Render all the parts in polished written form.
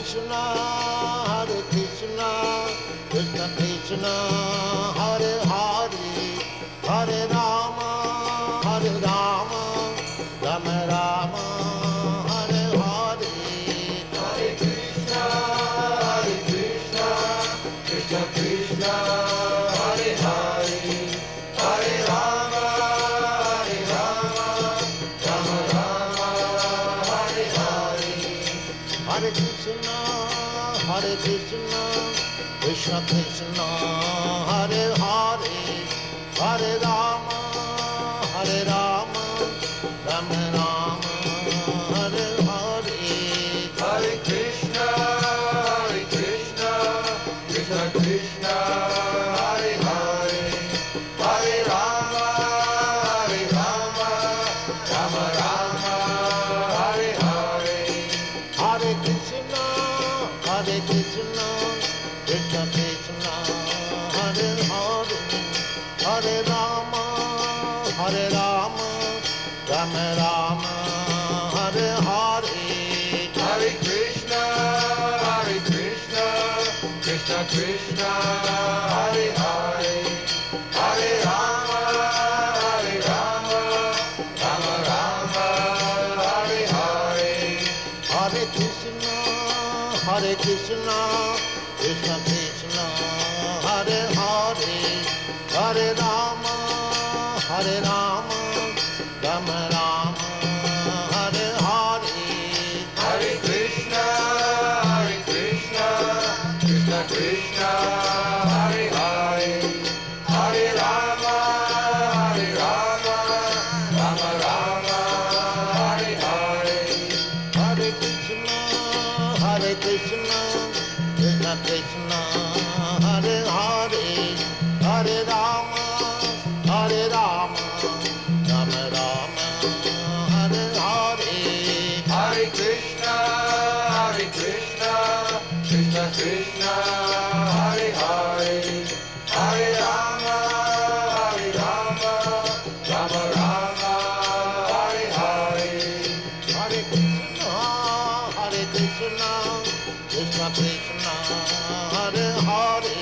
Krishna, Krishna Krishna, Hare Hare, Hare Rama, Rama Rama, Hare Hare. Hare Krishna, Krishna Krishna, Hare Hare, Hare Rama, Rama Rama, Hare Hare. Hare Krishna, Krishna Krishna, Hare Hare, Hare Rama, Rama Rama, Hare Hare. Hare Krishna, Krishna Krishna, Hare Hare, Hare Rama, Rama Rama, Hare Hare. Hare Krishna, Krishna Krishna, Hare Hare, Hare Rama, Rama Rama, Hare Hare. Hare Krishna, Krishna Krishna, Hare Hare, Hare Rama, Rama Rama, Hare Hare. Hare Krishna, Krishna Krishna, Hare Hare, Hare Rama, Rama Rama, Hare Hare. Hare Krishna, Krishna Krishna, Hare Hare, Hare Rama, Rama Rama, Hare Hare. Hare Krishna, Krishna Krishna, Hare Hare, Hare Rama, Rama Rama, Hare Hare. Hare Krishna, Krishna Krishna, Hare Hare, Hare Rama, Rama Rama, Hare Hare. Hare Krishna, Krishna Krishna, Hare Hare, Hare Rama, Rama Rama, Hare Hare. Hare Krishna, Krishna Krishna, Hare Hare,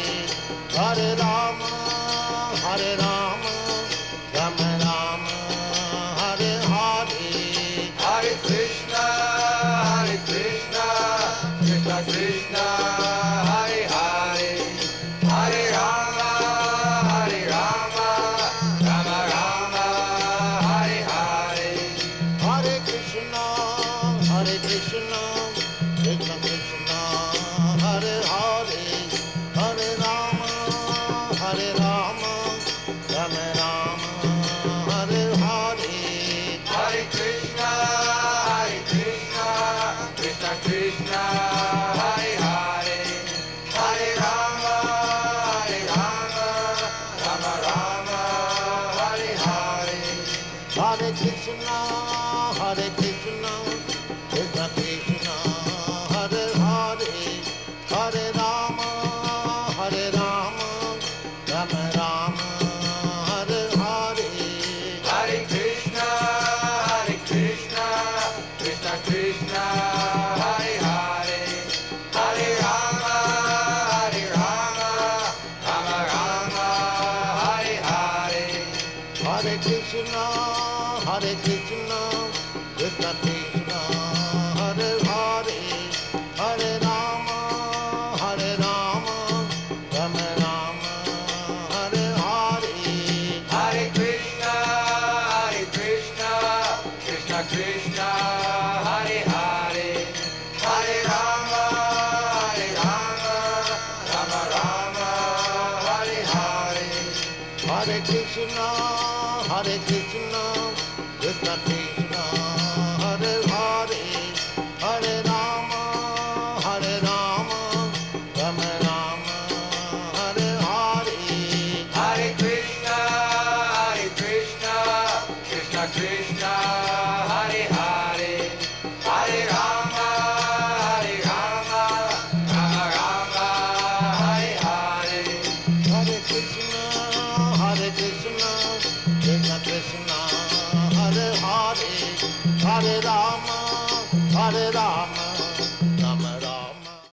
Hare Rama, Rama Rama, Hare Hare. Hare Krishna, Krishna Krishna, Hare Hare, Hare Rama, Rama Rama, Hare Hare. Hare Krishna, Krishna Krishna, Hare Hare, Hare Rama, Rama Rama, Hare Hare. Hare Krishna, Krishna Krishna, Hare Hare, Hare Rama, Rama Rama, Hare Hare. Hare Krishna, Krishna Krishna, Hare Hare, Hare Rama, Rama Rama, Hare Hare. Hare Krishna, Krishna Krishna, Hare Hare, Hare Rama, Rama Rama, Hare Hare. Hare Krishna, Krishna Krishna, Hare Hare, Hare Rama, Rama Rama, Hare Hare. Hare Krishna, Krishna Krishna, Hare Hare, Hare Rama, Rama Rama, Hare Hare. Hare Krishna, Krishna Krishna, Hare Hare, Hare Rama, Rama Rama, Hare Hare. Hare Krishna, Krishna Krishna, Hare Hare, Hare Rama, Rama